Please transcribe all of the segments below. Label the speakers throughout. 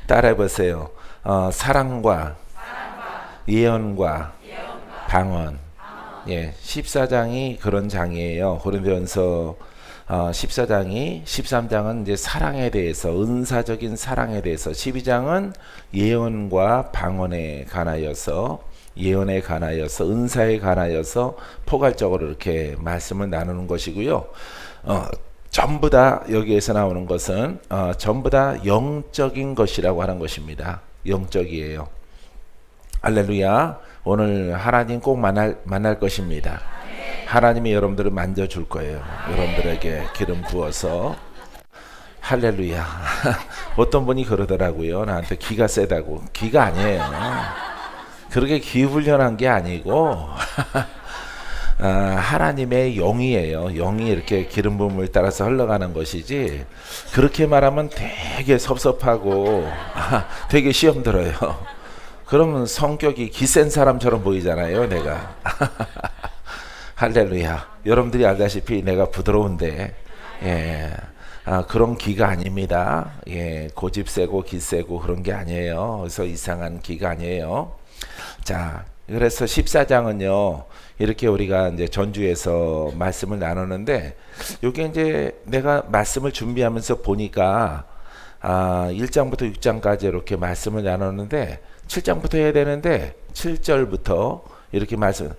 Speaker 1: 따라해 보세요. 사랑과 예언과 방언. 예, 14장이 그런 장이에요. 고린도전서 14장이 13장은 이제 사랑에 대해서, 은사적인 사랑에 대해서, 12장은 예언과 방언에 관하여서, 예언에 관하여서, 은사에 관하여서 포괄적으로 이렇게 말씀을 나누는 것이고요. 전부 다 여기에서 나오는 것은 전부 다 영적인 것이라고 하는 것입니다. 영적이에요. 할렐루야. 오늘 하나님 꼭 만날 것입니다. 하나님이 여러분들을 만져줄 거예요. 여러분들에게 기름 부어서. 할렐루야. 어떤 분이 그러더라고요. 나한테 기가 세다고. 기가 아니에요. 그렇게 기 훈련한 게 아니고 하나님의 영이에요. 영이 이렇게 기름 부음을 따라서 흘러가는 것이지, 그렇게 말하면 되게 섭섭하고 되게 시험 들어요. 그러면 성격이 기센 사람처럼 보이잖아요, 내가. 할렐루야. 여러분들이 알다시피 내가 부드러운데, 예, 그런 기가 아닙니다. 예, 고집 세고 기 세고 그런 게 아니에요. 그래서 이상한 기가 아니에요. 자, 그래서 14장은요, 이렇게 우리가 이제 전주에서 말씀을 나누는데, 여기 이제 내가 말씀을 준비하면서 보니까 1장부터 6장까지 이렇게 말씀을 나누는데, 7장부터 해야 되는데 7절부터 이렇게 말씀,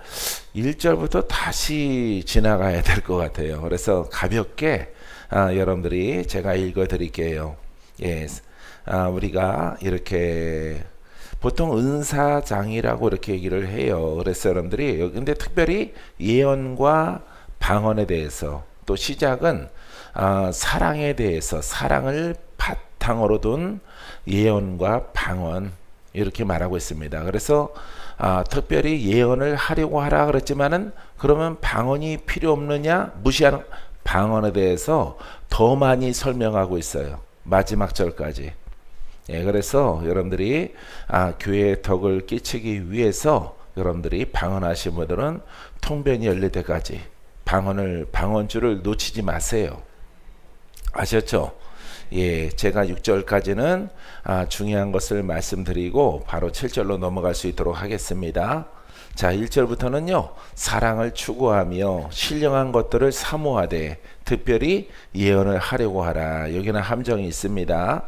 Speaker 1: 1절부터 다시 지나가야 될 것 같아요. 그래서 가볍게 여러분들이 제가 읽어 드릴게요. 예, 우리가 이렇게 보통 은사장이라고 이렇게 얘기를 해요. 그래서 여러분들이 근데 특별히 예언과 방언에 대해서, 또 시작은 사랑에 대해서, 사랑을 바탕으로 둔 예언과 방언, 이렇게 말하고 있습니다. 그래서 특별히 예언을 하려고 하라 그랬지만은, 그러면 방언이 필요 없느냐, 무시하는, 방언에 대해서 더 많이 설명하고 있어요. 마지막 절까지. 예, 그래서 여러분들이 교회의 덕을 끼치기 위해서 여러분들이 방언하신 분들은 통변이 열릴 때까지 방언줄을 놓치지 마세요. 아셨죠? 예, 제가 6절까지는 중요한 것을 말씀드리고 바로 7절로 넘어갈 수 있도록 하겠습니다. 자, 1절부터는요, 사랑을 추구하며 신령한 것들을 사모하되 특별히 예언을 하려고 하라. 여기는 함정이 있습니다.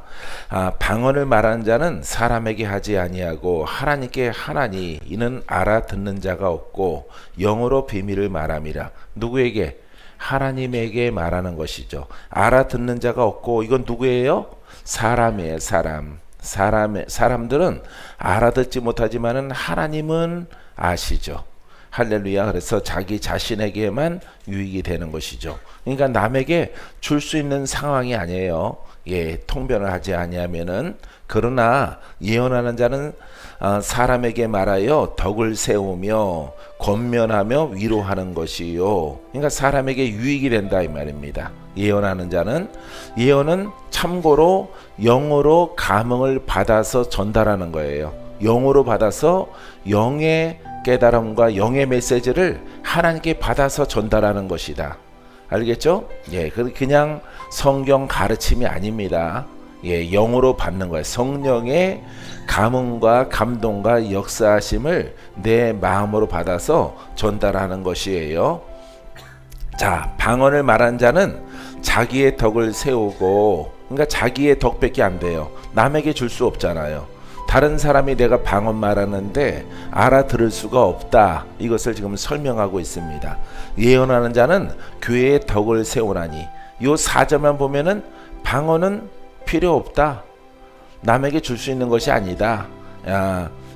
Speaker 1: 방언을 말하는 자는 사람에게 하지 아니하고 하나님께 하나니, 이는 알아듣는 자가 없고 영으로 비밀을 말함이라. 누구에게? 하나님에게 말하는 것이죠. 알아듣는 자가 없고, 이건 누구예요? 사람이에요. 사람들은 알아듣지 못하지만은 하나님은 아시죠. 할렐루야. 그래서 자기 자신에게만 유익이 되는 것이죠. 그러니까 남에게 줄 수 있는 상황이 아니에요. 예, 통변을 하지 아니하면은. 그러나 예언하는 자는 사람에게 말하여 덕을 세우며 권면하며 위로하는 것이요. 그러니까 사람에게 유익이 된다 이 말입니다. 예언하는 자는, 예언은 참고로 영으로 감흥을 받아서 전달하는 거예요. 영으로 받아서 영의 깨달음과 영의 메시지를 하나님께 받아서 전달하는 것이다. 알겠죠? 예, 그냥 성경 가르침이 아닙니다. 예, 영으로 받는 거예요. 성령의 감흥과 감동과 역사하심을 내 마음으로 받아서 전달하는 것이에요. 자, 방언을 말한 자는 자기의 덕을 세우고, 그러니까 자기의 덕밖에 안 돼요. 남에게 줄 수 없잖아요. 다른 사람이 내가 방언 말하는데 알아들을 수가 없다. 이것을 지금 설명하고 있습니다. 예언하는 자는 교회의 덕을 세우나니, 이 4절만 보면은 방언은 필요 없다. 남에게 줄 수 있는 것이 아니다.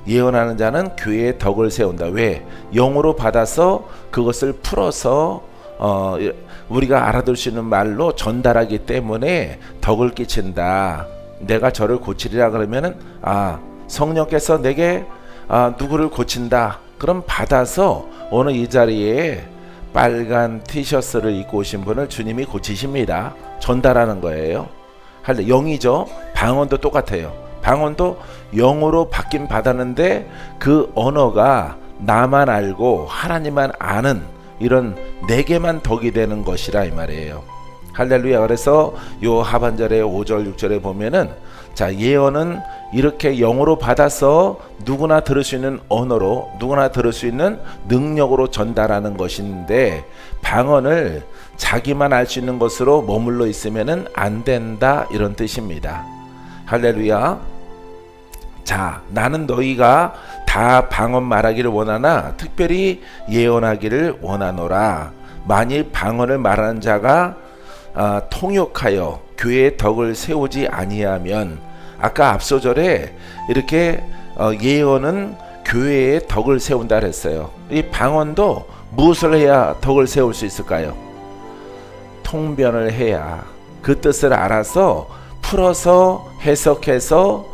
Speaker 1: 예언하는 자는 교회의 덕을 세운다. 왜? 영으로 받아서 그것을 풀어서 우리가 알아들 수 있는 말로 전달하기 때문에 덕을 끼친다. 내가 저를 고치리라 그러면은 성령께서 내게 누구를 고친다. 그럼 받아서 오늘 이 자리에 빨간 티셔츠를 입고 오신 분을 주님이 고치십니다. 전달하는 거예요. 영이죠. 방언도 똑같아요. 방언도 영으로 받긴 받았는데 그 언어가 나만 알고 하나님만 아는, 이런 내게만 덕이 되는 것이라 이 말이에요. 할렐루야. 그래서 요 하반절에 5절 6절에 보면은 자, 예언은 이렇게 영으로 받아서 누구나 들을 수 있는 언어로, 누구나 들을 수 있는 능력으로 전달하는 것인데, 방언을 자기만 알 수 있는 것으로 머물러 있으면은 안 된다, 이런 뜻입니다. 할렐루야. 자, 나는 너희가 다 방언 말하기를 원하나 특별히 예언하기를 원하노라. 만일 방언을 말하는 자가 통역하여 교회의 덕을 세우지 아니하면, 아까 앞서 절에 이렇게 예언은 교회의 덕을 세운다 그랬어요. 이 방언도 무엇을 해야 덕을 세울 수 있을까요? 통변을 해야, 그 뜻을 알아서 풀어서 해석해서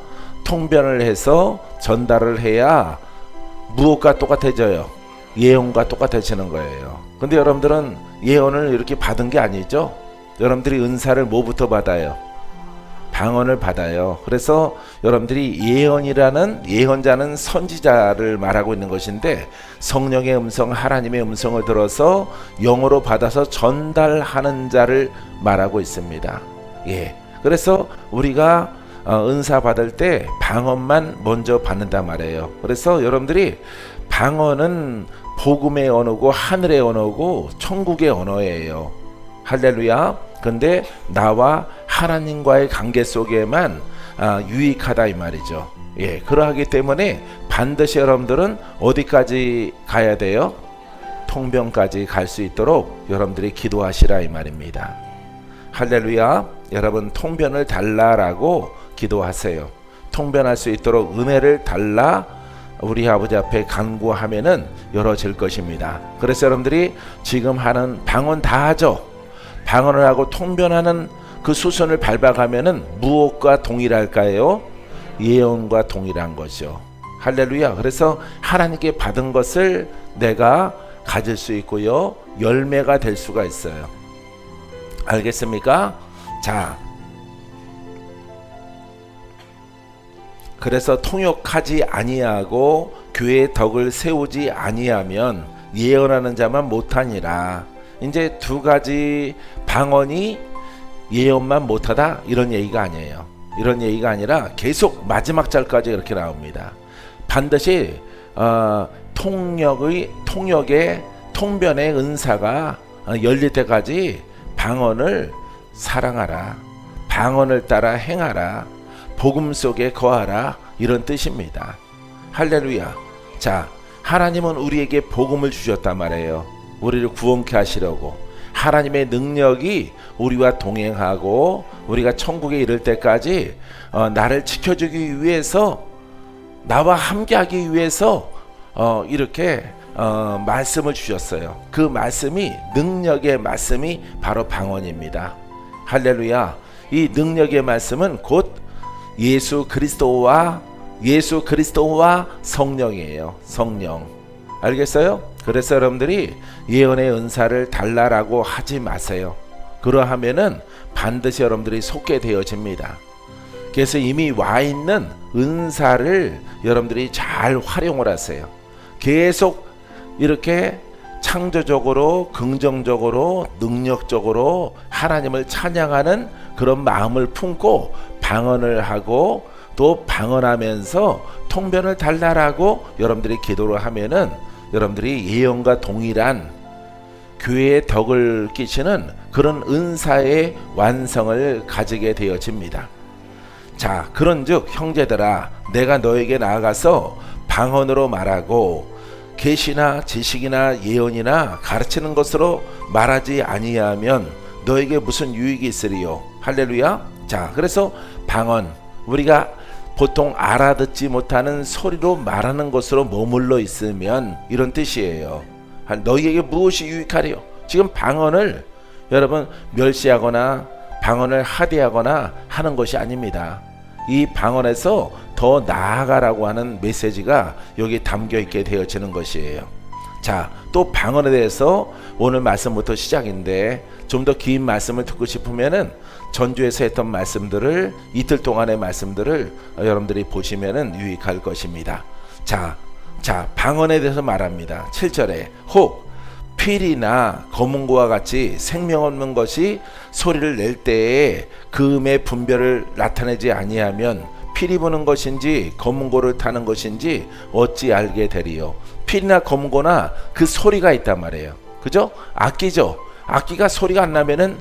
Speaker 1: 통변을 해서 전달을 해야 무엇과 똑같아져요? 예언과 똑같아지는 거예요. 근데 여러분들은 예언을 이렇게 받은 게 아니죠? 여러분들이 은사를 뭐부터 받아요? 방언을 받아요. 그래서 여러분들이 예언자는 선지자를 말하고 있는 것인데, 성령의 음성, 하나님의 음성을 들어서 영어로 받아서 전달하는 자를 말하고 있습니다. 예. 그래서 우리가 은사 받을 때 방언만 먼저 받는단 말이에요. 그래서 여러분들이 방언은 복음의 언어고 하늘의 언어고 천국의 언어예요. 할렐루야. 근데 나와 하나님과의 관계 속에만 유익하다 이 말이죠. 예, 그러하기 때문에 반드시 여러분들은 어디까지 가야 돼요? 통변까지 갈 수 있도록 여러분들이 기도하시라 이 말입니다. 할렐루야. 여러분, 통변을 달라라고 기도하세요. 통변할 수 있도록 은혜를 달라 우리 아버지 앞에 간구하면은 열어질 것입니다. 그래서 여러분들이 지금 하는 방언 다 하죠. 방언을 하고 통변하는 그 수순을 밟아가면은 무엇과 동일할까요? 예언과 동일한 거죠. 할렐루야. 그래서 하나님께 받은 것을 내가 가질 수 있고요, 열매가 될 수가 있어요. 알겠습니까? 자, 그래서 통역하지 아니하고 교회의 덕을 세우지 아니하면 예언하는 자만 못하니라. 이제 두 가지 방언이 예언만 못하다, 이런 얘기가 아니에요. 이런 얘기가 아니라 계속 마지막 절까지 이렇게 나옵니다. 반드시 통역의 통변의 은사가 열릴 때까지 방언을 사랑하라, 방언을 따라 행하라, 복음 속에 거하라, 이런 뜻입니다. 할렐루야. 자, 하나님은 우리에게 복음을 주셨단 말이에요. 우리를 구원케 하시려고. 하나님의 능력이 우리와 동행하고 우리가 천국에 이를 때까지 나를 지켜주기 위해서, 나와 함께하기 위해서 이렇게 말씀을 주셨어요. 그 말씀이, 능력의 말씀이 바로 방언입니다. 할렐루야. 이 능력의 말씀은 곧 예수 그리스도와 성령이에요. 성령. 알겠어요? 그래서 여러분들이 예언의 은사를 달라라고 하지 마세요. 그러하면은 반드시 여러분들이 속게 되어집니다. 그래서 이미 와 있는 은사를 여러분들이 잘 활용을 하세요. 계속 이렇게 창조적으로, 긍정적으로, 능력적으로 하나님을 찬양하는 그런 마음을 품고 방언을 하고, 또 방언하면서 통변을 달라라고 여러분들이 기도를 하면은 여러분들이 예언과 동일한 교회의 덕을 끼치는 그런 은사의 완성을 가지게 되어집니다. 자, 그런즉 형제들아, 내가 너에게 나아가서 방언으로 말하고 계시나 지식이나 예언이나 가르치는 것으로 말하지 아니하면 너에게 무슨 유익이 있으리요? 할렐루야. 자, 그래서 방언, 우리가 보통 알아듣지 못하는 소리로 말하는 것으로 머물러 있으면, 이런 뜻이에요. 너희에게 무엇이 유익하리요? 지금 방언을 여러분 멸시하거나 방언을 하대하거나 하는 것이 아닙니다. 이 방언에서 더 나아가라고 하는 메시지가 여기 담겨 있게 되어지는 것이에요. 자, 또 방언에 대해서 오늘 말씀부터 시작인데, 좀 더 긴 말씀을 듣고 싶으면은 전주에서 했던 말씀들을, 이틀 동안의 말씀들을 여러분들이 보시면은 유익할 것입니다. 자, 방언에 대해서 말합니다. 7절에 혹 필이나 검은고와 같이 생명 없는 것이 소리를 낼 때에 그 음의 분별을 나타내지 아니하면 필이 부는 것인지 검은고를 타는 것인지 어찌 알게 되리요. 필이나 검은고나 그 소리가 있단 말이에요. 그죠? 악기죠. 악기가 소리가 안 나면은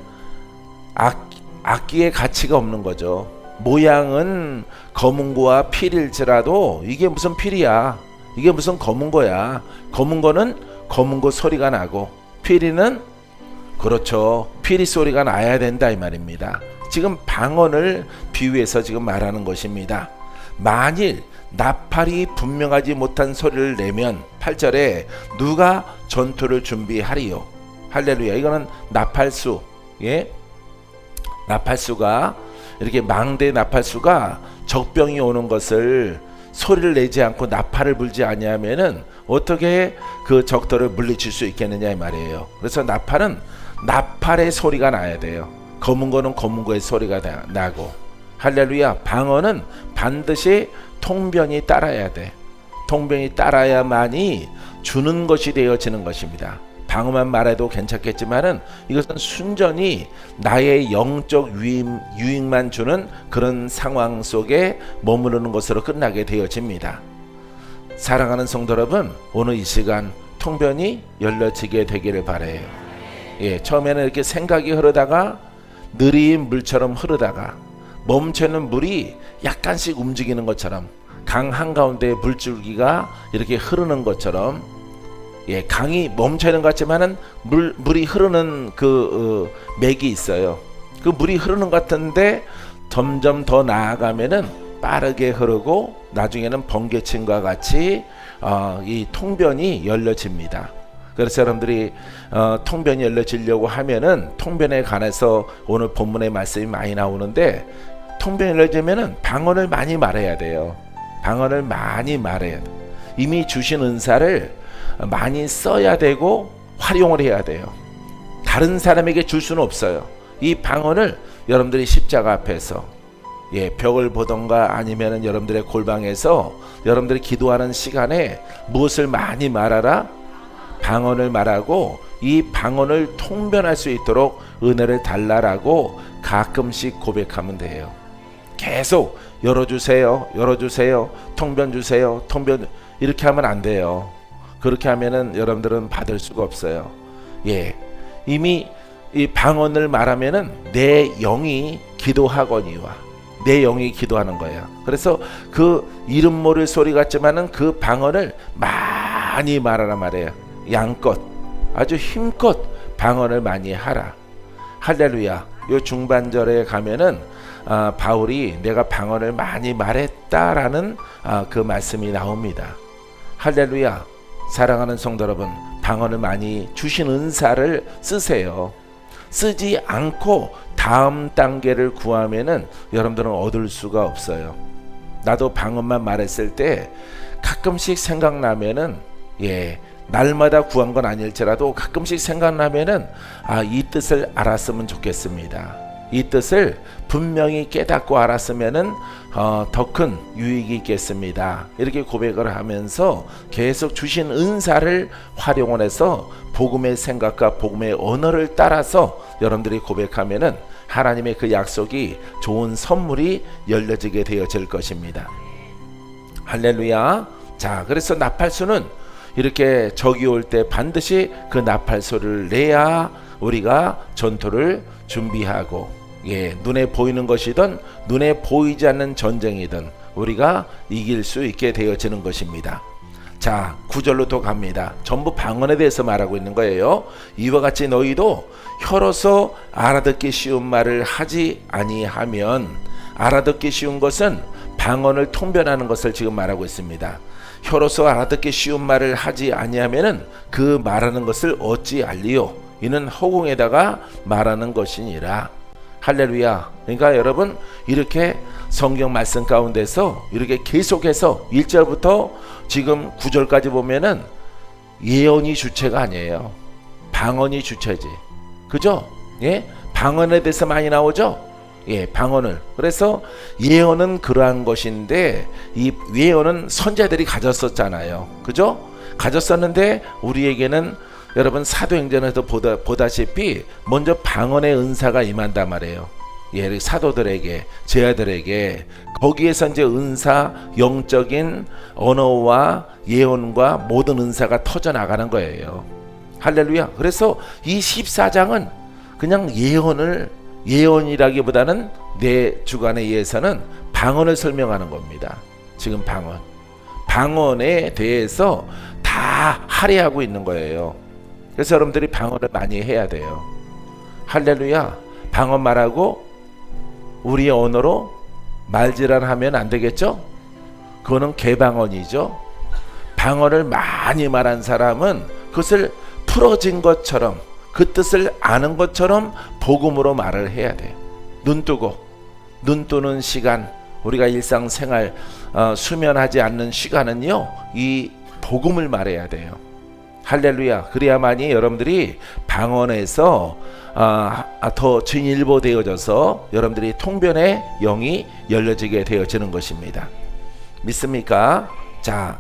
Speaker 1: 악기의 가치가 없는 거죠. 모양은 검은고와 필일지라도 이게 무슨 필이야, 이게 무슨 검은고야. 검은고는 검은고 소리가 나고 필이는 그렇죠, 필이 소리가 나야 된다 이 말입니다. 지금 방언을 비유해서 지금 말하는 것입니다. 만일 나팔이 분명하지 못한 소리를 내면 8절에 누가 전투를 준비하리요. 할렐루야. 이거는 나팔수, 예? 나팔수가 이렇게 망대 나팔수가 적병이 오는 것을 소리를 내지 않고 나팔을 불지 아니하면은 어떻게 그 적들을 물리칠 수 있겠느냐 이 말이에요. 그래서 나팔은 나팔의 소리가 나야 돼요. 검은고는 검은고의 소리가 나고, 할렐루야. 방언은 반드시 통변이 따라야 돼. 통변이 따라야만이 주는 것이 되어지는 것입니다. 방언만 말해도 괜찮겠지만은 이것은 순전히 나의 영적 유익만 주는 그런 상황 속에 머무르는 것으로 끝나게 되어집니다. 사랑하는 성도 여러분, 오늘 이 시간 통변이 열려지게 되기를 바라요. 예, 처음에는 이렇게 생각이 흐르다가 느린 물처럼 흐르다가 멈춰있는 물이 약간씩 움직이는 것처럼, 강 한가운데 물줄기가 이렇게 흐르는 것처럼, 예, 강이 멈춰있는 것 같지만은 물이 흐르는 그 맥이 있어요. 그 물이 흐르는 것 같은데 점점 더 나아가면은 빠르게 흐르고 나중에는 번개침과 같이 이 통변이 열려집니다. 그래서 여러분들이 통변이 열려지려고 하면은 통변에 관해서 오늘 본문의 말씀이 많이 나오는데, 통변이 열려지면은 방언을 많이 말해야 돼요. 방언을 많이 말해야 돼. 이미 주신 은사를 많이 써야 되고 활용을 해야 돼요. 다른 사람에게 줄 수는 없어요. 이 방언을 여러분들이 십자가 앞에서, 예, 벽을 보던가 아니면은 여러분들의 골방에서 여러분들이 기도하는 시간에 무엇을 많이 말하라? 방언을 말하고 이 방언을 통변할 수 있도록 은혜를 달라라고 가끔씩 고백하면 돼요. 계속 열어주세요, 열어주세요, 통변 주세요, 통변, 이렇게 하면 안 돼요. 그렇게 하면은 여러분들은 받을 수가 없어요. 예, 이미 이 방언을 말하면은 내 영이 기도하거니와, 내 영이 기도하는 거야. 그래서 그 이름 모를 소리 같지만은 그 방언을 많이 말하라 말이에요. 양껏, 아주 힘껏 방언을 많이 하라. 할렐루야. 요 중반절에 가면은 바울이 내가 방언을 많이 말했다라는 그 말씀이 나옵니다. 할렐루야. 사랑하는 성도 여러분, 방언을 많이 주신 은사를 쓰세요. 쓰지 않고 다음 단계를 구하면은 여러분들은 얻을 수가 없어요. 나도 방언만 말했을 때 가끔씩 생각나면은, 예, 날마다 구한 건 아닐지라도 가끔씩 생각나면은 이 뜻을 알았으면 좋겠습니다. 이 뜻을 분명히 깨닫고 알았으면은 더 큰 유익이 있겠습니다. 이렇게 고백을 하면서 계속 주신 은사를 활용을 해서 복음의 생각과 복음의 언어를 따라서 여러분들이 고백하면은 하나님의 그 약속이, 좋은 선물이 열려지게 되어질 것입니다. 할렐루야. 자, 그래서 나팔수는 이렇게 적이 올 때 반드시 그 나팔 소리를 내야 우리가 전투를 준비하고, 예, 눈에 보이는 것이든 눈에 보이지 않는 전쟁이든 우리가 이길 수 있게 되어지는 것입니다. 자, 9절로 또 갑니다. 전부 방언에 대해서 말하고 있는 거예요. 이와 같이 너희도 혀로서 알아듣기 쉬운 말을 하지 아니하면, 알아듣기 쉬운 것은 방언을 통변하는 것을 지금 말하고 있습니다. 혀로서 알아듣기 쉬운 말을 하지 아니하면은 그 말하는 것을 어찌 알리요? 이는 허공에다가 말하는 것이니라. 할렐루야. 그러니까 여러분, 이렇게 성경 말씀 가운데서 이렇게 계속해서 1절부터 지금 9절까지 보면은 예언이 주체가 아니에요. 방언이 주체지. 그죠? 예? 방언에 대해서 많이 나오죠? 예, 방언을. 그래서 예언은 그러한 것인데, 이 예언은 선자들이 가졌었잖아요. 그죠? 가졌었는데 우리에게는 여러분 사도행전에서 보다시피 먼저 방언의 은사가 임한단 말이에요. 예, 사도들에게, 제자들에게 거기에서 이제 은사, 영적인 언어와 예언과 모든 은사가 터져 나가는 거예요. 할렐루야. 그래서 이 14장은 그냥 예언이라기보다는 내 주관에 의해서는 방언을 설명하는 겁니다. 지금 방언에 대해서 다 할애하고 있는 거예요. 그래서 여러분들이 방언을 많이 해야 돼요. 할렐루야. 방언 말하고 우리의 언어로 말질환하면 안 되겠죠? 그거는 개방언이죠. 방언을 많이 말한 사람은 그것을 풀어진 것처럼, 그 뜻을 아는 것처럼 복음으로 말을 해야 돼요. 눈 뜨는 시간, 우리가 일상생활 수면하지 않는 시간은요, 이 복음을 말해야 돼요. 할렐루야. 그래야만이 여러분들이 방언에서 더 진일보되어져서 여러분들이 통변의 영이 열려지게 되어지는 것입니다. 믿습니까? 자,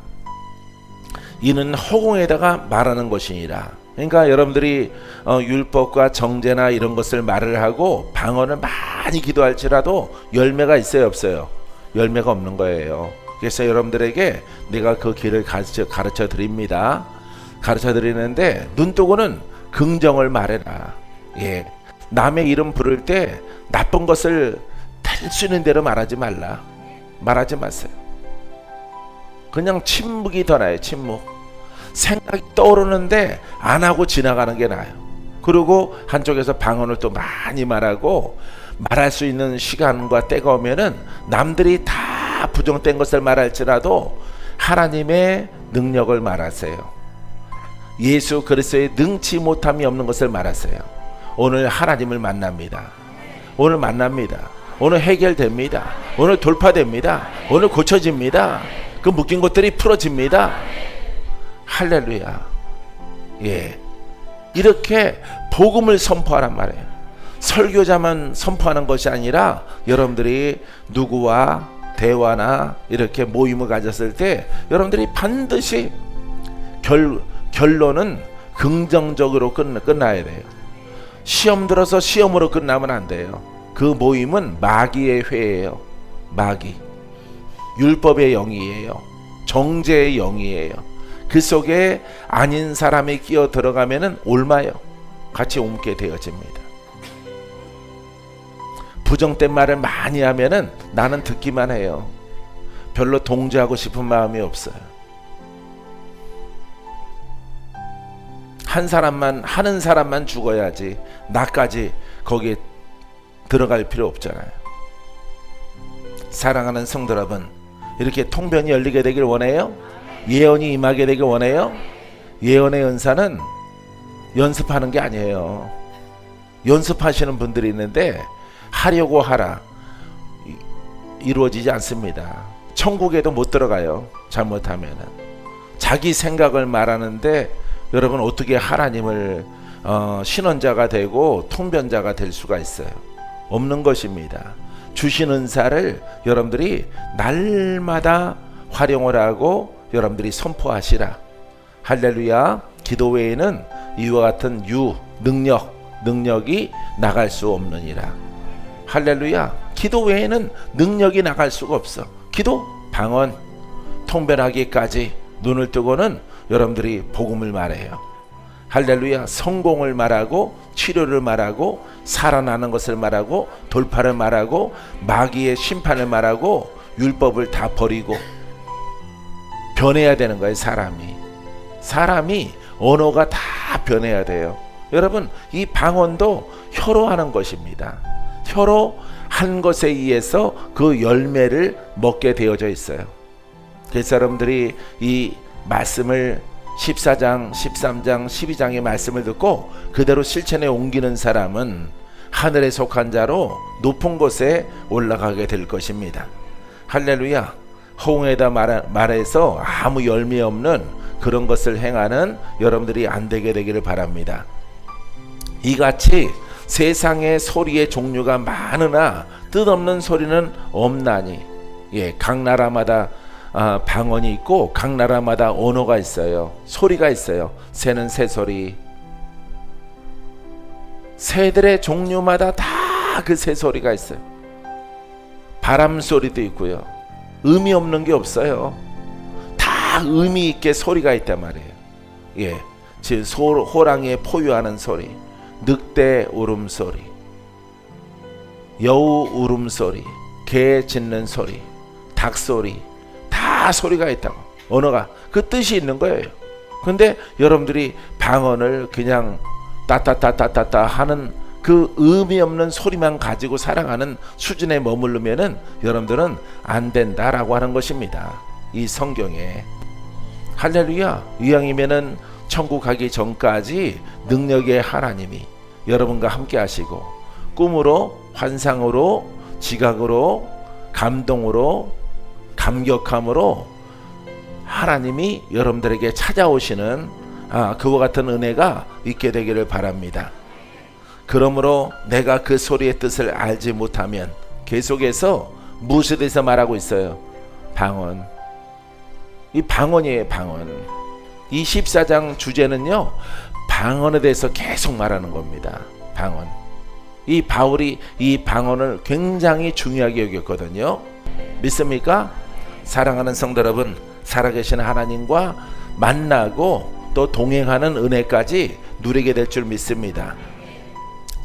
Speaker 1: 이는 허공에다가 말하는 것이니라. 그러니까 여러분들이 율법과 정죄나 이런 것을 말을 하고 방언을 많이 기도할지라도 열매가 있어요, 없어요? 열매가 없는 거예요. 그래서 여러분들에게 내가 그 길을 가르쳐 드립니다. 가르쳐 드리는데 눈 뜨고는 긍정을 말해라. 예, 남의 이름 부를 때 나쁜 것을 될 수 있는 대로 말하지 마세요. 그냥 침묵이 더 나아요. 침묵. 생각이 떠오르는데 안 하고 지나가는 게 나아요. 그리고 한쪽에서 방언을 또 많이 말하고 말할 수 있는 시간과 때가 오면은 남들이 다 부정된 것을 말할지라도 하나님의 능력을 말하세요. 예수 그리스도의 능치 못함이 없는 것을 말하세요. 오늘 하나님을 만납니다. 오늘 해결됩니다. 오늘 돌파됩니다. 오늘 고쳐집니다. 그 묶인 것들이 풀어집니다. 할렐루야. 예, 이렇게 복음을 선포하란 말이에요. 설교자만 선포하는 것이 아니라 여러분들이 누구와 대화나 이렇게 모임을 가졌을 때 여러분들이 반드시 결론은 긍정적으로 끝나야 돼요. 시험 들어서 시험으로 끝나면 안 돼요. 그 모임은 마귀의 회예요. 마귀. 율법의 영이에요. 정죄의 영이에요. 그 속에 아닌 사람이 끼어 들어가면은 옮아요. 같이 옮게 되어집니다. 부정된 말을 많이 하면은 나는 듣기만 해요. 별로 동조하고 싶은 마음이 없어요. 하는 사람만 죽어야지 나까지 거기에 들어갈 필요 없잖아요. 사랑하는 성도 여러분, 이렇게 통변이 열리게 되길 원해요? 예언이 임하게 되길 원해요? 예언의 은사는 연습하는 게 아니에요. 연습하시는 분들이 있는데 하려고 하라 이루어지지 않습니다. 천국에도 못 들어가요. 잘못하면은. 자기 생각을 말하는데 여러분 어떻게 하나님을 신원자가 되고 통변자가 될 수가 있어요? 없는 것입니다. 주신 은사를 여러분들이 날마다 활용을 하고 여러분들이 선포하시라. 할렐루야. 기도 외에는 이와 같은 능력이 나갈 수 없느니라. 할렐루야. 기도 외에는 능력이 나갈 수가 없어. 기도, 방언, 통변하기까지 눈을 뜨고는 여러분들이 복음을 말해요. 할렐루야. 성공을 말하고 치료를 말하고 살아나는 것을 말하고 돌파를 말하고 마귀의 심판을 말하고 율법을 다 버리고 변해야 되는 거예요. 사람이 언어가 다 변해야 돼요. 여러분, 이 방언도 혀로 하는 것입니다. 혀로 한 것에 의해서 그 열매를 먹게 되어져 있어요. 그래서 여러분들이 이 말씀을 14장, 13장, 12장의 말씀을 듣고 그대로 실천에 옮기는 사람은 하늘에 속한 자로 높은 곳에 올라가게 될 것입니다. 할렐루야. 호응에다 말해서 아무 열매 없는 그런 것을 행하는 여러분들이 안 되게 되기를 바랍니다. 이같이 세상에 소리의 종류가 많으나 뜻없는 소리는 없나니. 예, 각 나라마다 방언이 있고 각 나라마다 언어가 있어요. 소리가 있어요. 새는 새소리, 새들의 종류마다 다 그 새 소리가 있어요. 바람 소리도 있고요. 의미 없는 게 없어요. 다 의미 있게 소리가 있단 말이에요. 예, 즉 호랑이의 포효하는 소리, 늑대 울음소리, 여우 울음소리, 개 짖는 소리, 닭소리, 다 소리가 있다고. 언어가 그 뜻이 있는 거예요. 근데 여러분들이 방언을 그냥 따따따따따따 하는 그 의미 없는 소리만 가지고 살아가는 수준에 머무르면은 여러분들은 안 된다라고 하는 것입니다. 이 성경에. 할렐루야. 이왕이면은 천국 가기 전까지 능력의 하나님이 여러분과 함께 하시고, 꿈으로, 환상으로, 지각으로, 감동으로, 감격함으로 하나님이 여러분들에게 찾아오시는 그와 같은 은혜가 있게 되기를 바랍니다. 그러므로 내가 그 소리의 뜻을 알지 못하면, 계속해서 무엇에 대해서 말하고 있어요? 방언. 이 방언이에요. 방언. 이 14장 주제는요, 방언에 대해서 계속 말하는 겁니다. 방언. 이 바울이 이 방언을 굉장히 중요하게 여겼거든요. 믿습니까? 사랑하는 성도 여러분, 살아계신 하나님과 만나고 또 동행하는 은혜까지 누리게 될 줄 믿습니다.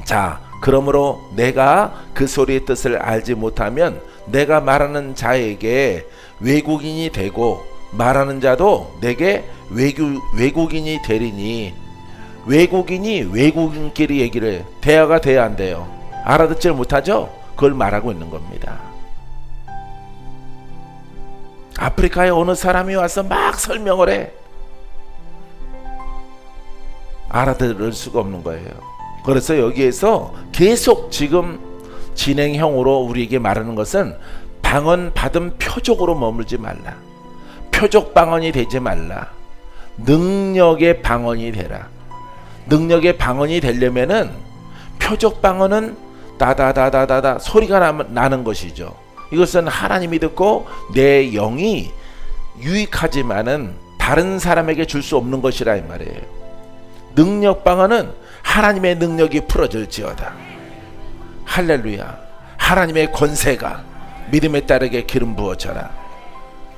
Speaker 1: 자, 그러므로 내가 그 소리의 뜻을 알지 못하면 내가 말하는 자에게 외국인이 되고, 말하는 자도 내게 외국인이 되리니, 외국인이 외국인끼리 얘기를 해. 대화가 돼야 안 돼요. 알아듣질 못하죠? 그걸 말하고 있는 겁니다. 아프리카에 어느 사람이 와서 막 설명을 해. 알아들을 수가 없는 거예요. 그래서 여기에서 계속 지금 진행형으로 우리에게 말하는 것은, 방언 받은 표적으로 머물지 말라. 표적 방언이 되지 말라. 능력의 방언이 되라. 능력의 방언이 되려면은 표적 방언은 다다다다다다 소리가 나는 것이죠. 이것은 하나님이 듣고 내 영이 유익하지만은 다른 사람에게 줄 수 없는 것이라 이 말이에요. 능력 방언은 하나님의 능력이 풀어질지어다. 할렐루야. 하나님의 권세가 믿음에 따르게 기름 부어져라.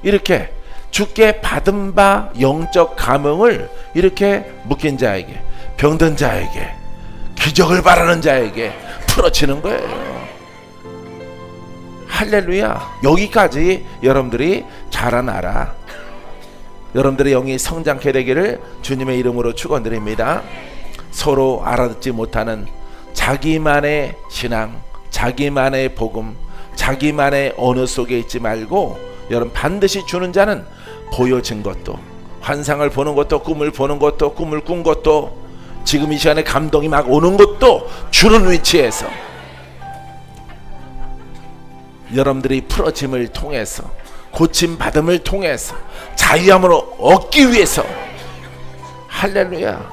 Speaker 1: 이렇게 주께 받은 바 영적 감흥을 이렇게 묶인 자에게, 병든 자에게, 기적을 바라는 자에게 풀어지는 거예요. 할렐루야. 여기까지 여러분들이 자라나라. 여러분들의 영이 성장케 되기를 주님의 이름으로 축원드립니다. 서로 알아듣지 못하는 자기만의 신앙, 자기만의 복음, 자기만의 언어 속에 있지 말고, 여러분 반드시 주는 자는 보여진 것도, 환상을 보는 것도, 꿈을 보는 것도, 꿈을 꾼 것도, 지금 이 시간에 감동이 막 오는 것도 주는 위치에서 여러분들이 풀어짐을 통해서, 고침 받음을 통해서 자유함으로 얻기 위해서, 할렐루야,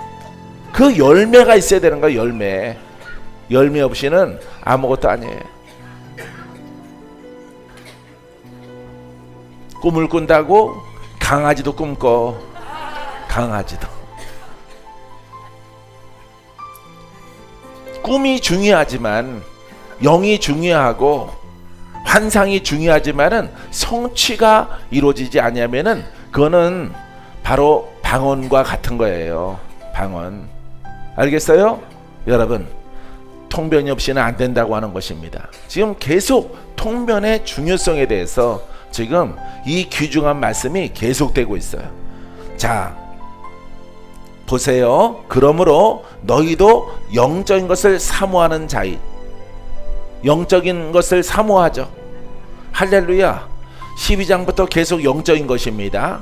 Speaker 1: 그 열매가 있어야 되는 거야. 열매 없이는 아무것도 아니에요. 꿈을 꾼다고 강아지도 꿈꿔. 강아지도. 꿈이 중요하지만, 영이 중요하고 환상이 중요하지만은 성취가 이루어지지 않으면은 그거는 바로 방언과 같은 거예요. 방언. 알겠어요? 여러분, 통변이 없이는 안 된다고 하는 것입니다. 지금 계속 통변의 중요성에 대해서 지금 이 귀중한 말씀이 계속되고 있어요. 자, 보세요. 그러므로 너희도 영적인 것을 사모하는 자이, 영적인 것을 사모하죠. 할렐루야. 12장부터 계속 영적인 것입니다.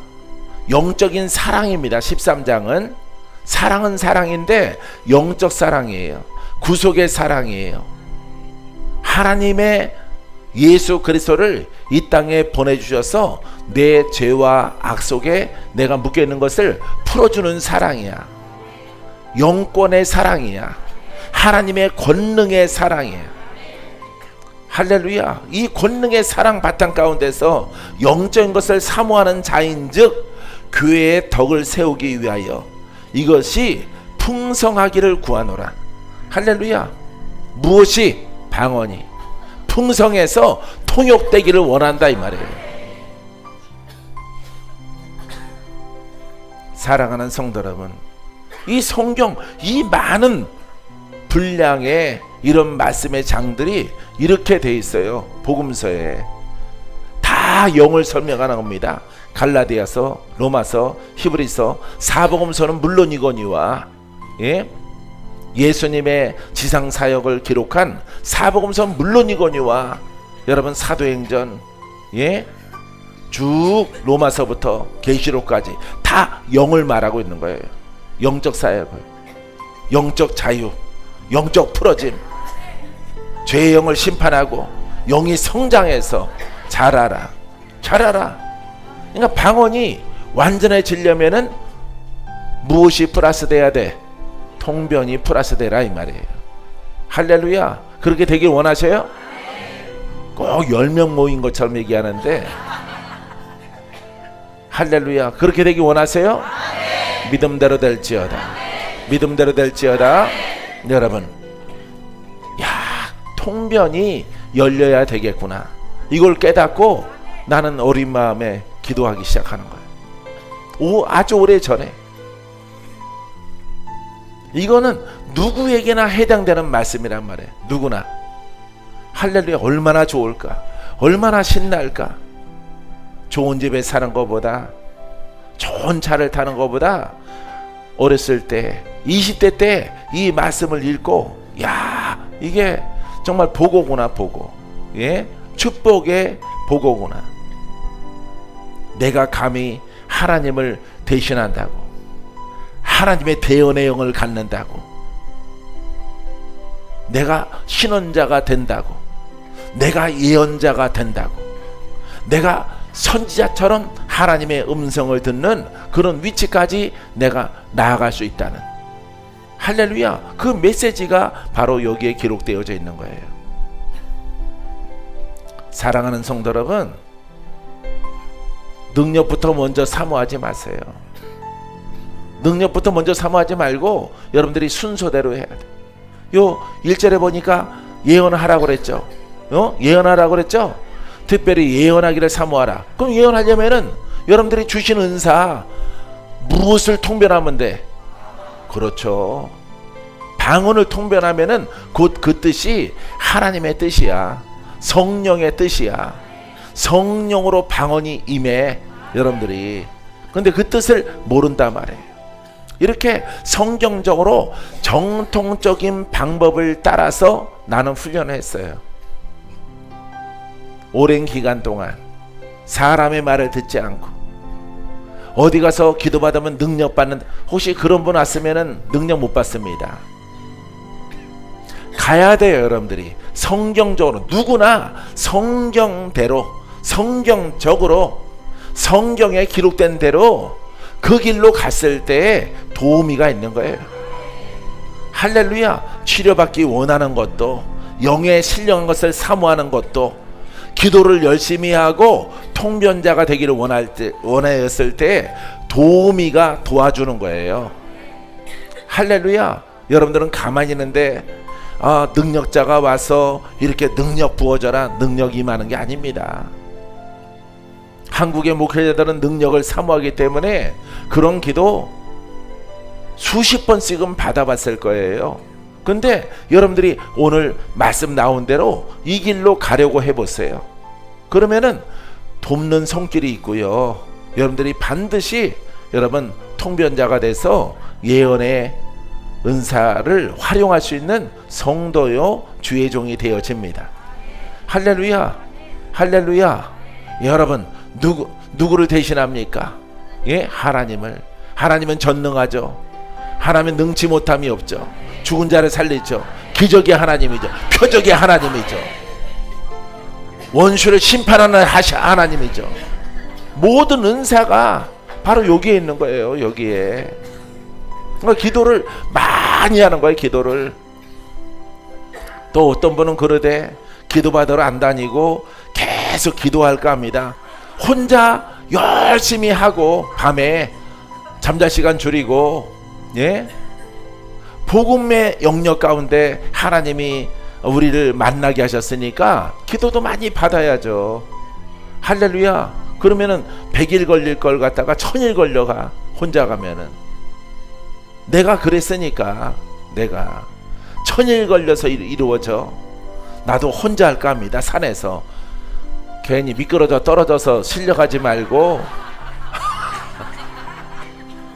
Speaker 1: 영적인 사랑입니다. 13장은 사랑은 사랑인데 영적 사랑이에요. 구속의 사랑이에요. 하나님의 예수 그리스도를 이 땅에 보내주셔서 내 죄와 악 속에 내가 묶여있는 것을 풀어주는 사랑이야. 영권의 사랑이야. 하나님의 권능의 사랑이야. 할렐루야. 이 권능의 사랑 바탕 가운데서 영적인 것을 사모하는 자인즉 교회의 덕을 세우기 위하여 이것이 풍성하기를 구하노라. 할렐루야. 무엇이? 방언이 풍성해서 통역되기를 원한다 이 말이에요. 사랑하는 성도 여러분, 이 성경, 이 많은 분량의 이런 말씀의 장들이 이렇게 돼 있어요. 복음서에 다 영을 설명하는 겁니다. 갈라디아서, 로마서, 히브리서, 사복음서는 물론이거니와 예수님의 지상 사역을 기록한 사복음서는 물론이거니와 여러분 사도행전 쭉 로마서부터 계시록까지 다 영을 말하고 있는 거예요. 영적 사역을, 영적 자유, 영적 풀어짐, 죄의 영을 심판하고 영이 성장해서 자라라. 그러니까 방언이 완전해지려면은 무엇이 플러스 돼야 돼? 통변이 플러스 되라 이 말이에요. 할렐루야. 그렇게 되길 원하셔요? 꼭 10명 모인 것처럼 얘기하는데 할렐루야. 그렇게 되길 원하세요? 믿음대로 될지어다. 믿음대로 될지어다. 여러분, 야, 통변이 열려야 되겠구나. 이걸 깨닫고 나는 어린 마음에 기도하기 시작하는 거예요. 아주 오래 전에. 이거는 누구에게나 해당되는 말씀이란 말이에요. 누구나. 할렐루야. 얼마나 좋을까, 얼마나 신날까. 좋은 집에 사는 것보다, 좋은 차를 타는 것보다 어렸을 때 20대 때 이 말씀을 읽고, 야, 이게 정말 복이구나. 복고, 축복의 복이구나. 내가 감히 하나님을 대신한다고, 하나님의 대언의 영을 갖는다고, 내가 신원자가 된다고, 내가 예언자가 된다고, 내가 선지자처럼 하나님의 음성을 듣는 그런 위치까지 내가 나아갈 수 있다는, 할렐루야. 그 메시지가 바로 여기에 기록되어져 있는 거예요. 사랑하는 성도 여러분, 능력부터 먼저 사모하지 마세요. 능력부터 먼저 사모하지 말고 여러분들이 순서대로 해야 돼. 요 1절에 보니까 예언하라고 그랬죠. 예언하라고 그랬죠. 특별히 예언하기를 사모하라. 그럼 예언하려면은 여러분들이 주신 은사, 무엇을 통변하면 돼? 그렇죠. 방언을 통변하면은 곧 그 뜻이 하나님의 뜻이야. 성령의 뜻이야. 성령으로 방언이 임해, 여러분들이. 근데 그 뜻을 모른단 말이에요. 이렇게 성경적으로 정통적인 방법을 따라서 나는 훈련을 했어요. 오랜 기간 동안 사람의 말을 듣지 않고, 어디 가서 기도받으면 능력 받는, 혹시 그런 분 왔으면 능력 못 받습니다. 가야 돼요. 여러분들이 성경적으로, 누구나 성경대로, 성경적으로, 성경에 기록된 대로 그 길로 갔을 때 도우미가 있는 거예요. 할렐루야. 치료받기 원하는 것도, 영에 신령한 것을 사모하는 것도, 기도를 열심히 하고 통변자가 되기를 원하였을 때 도우미가 도와주는 거예요. 할렐루야. 여러분들은 가만히 있는데 능력자가 와서 이렇게 능력 부어져라, 능력 임하는 게 아닙니다. 한국의 목회자들은 능력을 사모하기 때문에 그런 기도 수십 번씩은 받아봤을 거예요. 근데 여러분들이 오늘 말씀 나온 대로 이 길로 가려고 해보세요. 그러면은 돕는 손길이 있고요. 여러분들이 반드시 여러분 통변자가 돼서 예언의 은사를 활용할 수 있는 성도요 주의 종이 되어집니다. 할렐루야. 할렐루야. 여러분 누구를 대신합니까? 하나님을. 하나님은 전능하죠. 하나님은 능치 못함이 없죠. 죽은 자를 살리죠. 기적의 하나님이죠. 표적의 하나님이죠. 원수를 심판하는 하나님이죠. 모든 은사가 바로 여기에 있는 거예요. 여기에. 그러니까 기도를 많이 하는 거예요. 기도를. 또 어떤 분은 그러되 기도받으러 안 다니고 계속 기도할까 합니다. 혼자 열심히 하고 밤에 잠잘 시간 줄이고 복음의 영역 가운데 하나님이 우리를 만나게 하셨으니까 기도도 많이 받아야죠. 할렐루야. 그러면은 100일 걸릴 걸 갖다가 1000일 걸려가. 혼자 가면은. 내가 그랬으니까 내가 1000일 걸려서 이루어져. 나도 혼자 할까 합니다. 산에서 괜히 미끄러져 떨어져서 실려가지 말고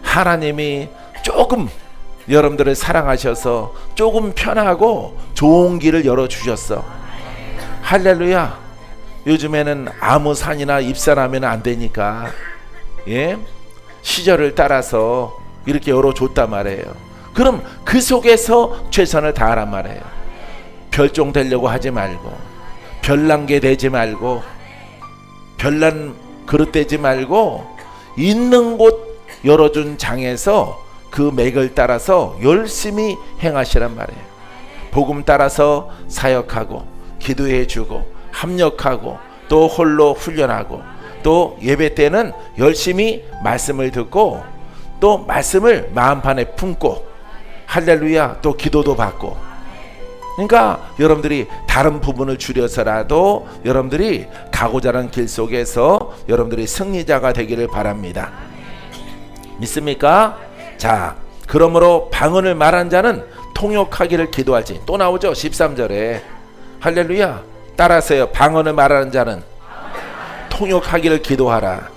Speaker 1: 하나님이 조금 여러분들을 사랑하셔서 조금 편하고 좋은 길을 열어주셨어. 할렐루야. 요즘에는 아무 산이나 입산하면 안 되니까 시절을 따라서 이렇게 열어줬단 말이에요. 그럼 그 속에서 최선을 다하란 말이에요. 별종 되려고 하지 말고, 별난게 되지 말고, 별난 그릇 되지 말고, 있는 곳 열어준 장에서 그 맥을 따라서 열심히 행하시란 말이에요. 복음 따라서 사역하고, 기도해주고, 합력하고, 또 홀로 훈련하고, 또 예배 때는 열심히 말씀을 듣고, 또 말씀을 마음판에 품고, 할렐루야, 또 기도도 받고. 그러니까 여러분들이 다른 부분을 줄여서라도 여러분들이 가고자 하는 길 속에서 여러분들이 승리자가 되기를 바랍니다. 믿습니까? 자, 그러므로 방언을 말한 자는 통역하기를 기도할지. 또 나오죠, 13절에. 할렐루야. 따라서요. 방언을 말하는 자는 통역하기를 기도하라.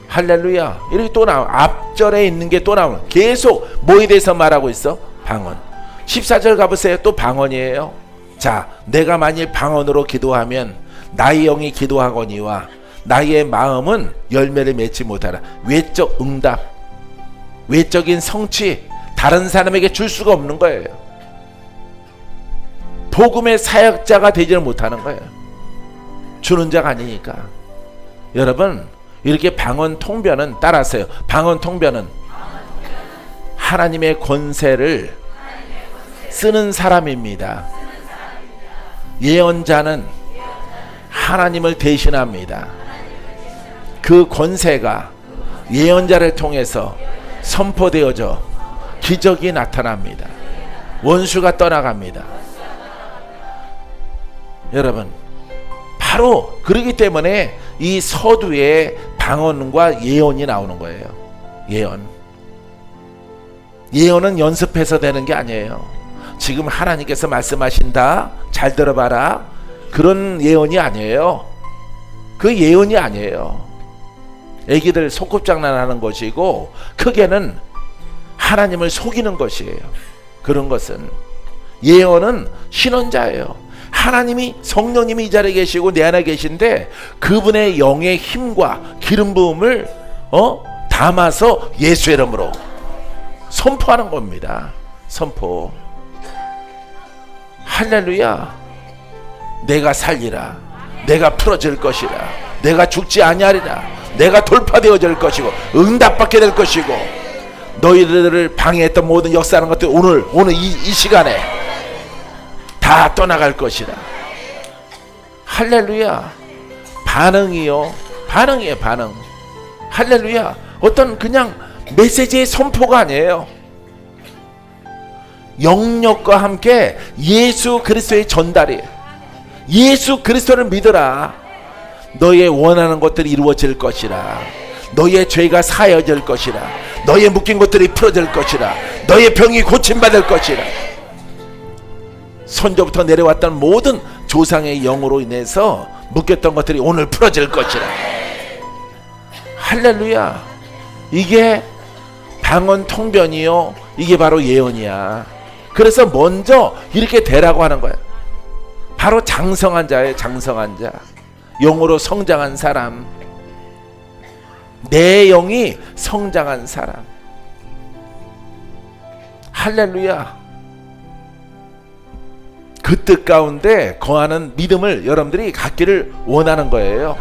Speaker 1: 할렐루야. 이렇게 또 나와. 앞절에 있는 게 또 나오는. 계속 뭐에 대해서 말하고 있어? 방언. 14절 가보세요. 또 방언이에요. 자, 내가 만일 방언으로 기도하면 나의 영이 기도하거니와 나의 마음은 열매를 맺지 못하라. 외적 응답, 외적인 성취, 다른 사람에게 줄 수가 없는 거예요. 복음의 사역자가 되지를 못하는 거예요. 주는 자가 아니니까. 여러분, 이렇게 방언 통변은 따라하세요. 방언 통변은 하나님의 권세를 쓰는 사람입니다. 예언자는 하나님을 대신합니다. 그 권세가 예언자를 통해서 선포되어져 기적이 나타납니다. 원수가 떠나갑니다. 여러분, 바로 그러기 때문에 이 서두에 방언과 예언이 나오는 거예요. 예언은 연습해서 되는 게 아니에요. 지금 하나님께서 말씀하신다, 잘 들어봐라, 그런 예언이 아니에요. 그 예언이 아니에요. 애기들 소꿉장난하는 것이고, 크게는 하나님을 속이는 것이에요. 그런 것은. 예언은 신원자예요. 하나님이, 성령님이 이 자리에 계시고 내 안에 계신데 그분의 영의 힘과 기름 부음을 담아서 예수의 이름으로 선포하는 겁니다. 선포. 할렐루야. 내가 살리라. 내가 풀어질 것이라. 내가 죽지 아니하리라. 내가 돌파되어질 것이고 응답받게 될 것이고, 너희들을 방해했던 모든 역사하는 것들 오늘 이 시간에 다 떠나갈 것이다. 할렐루야. 반응이요. 반응이에요. 반응. 할렐루야. 어떤 그냥 메시지의 선포가 아니에요. 영역과 함께 예수 그리스도의 전달이에요. 예수 그리스도를 믿어라. 너의 원하는 것들이 이루어질 것이라. 너의 죄가 사여질 것이라. 너의 묶인 것들이 풀어질 것이라. 너의 병이 고침받을 것이라. 선조부터 내려왔던 모든 조상의 영으로 인해서 묶였던 것들이 오늘 풀어질 것이라. 할렐루야. 이게 방언 통변이요, 이게 바로 예언이야. 그래서 먼저 이렇게 되라고 하는 거야. 바로 장성한 자예요. 장성한 자. 영으로 성장한 사람. 내 영이 성장한 사람. 할렐루야. 그 뜻 가운데 거하는 믿음을 여러분들이 갖기를 원하는 거예요.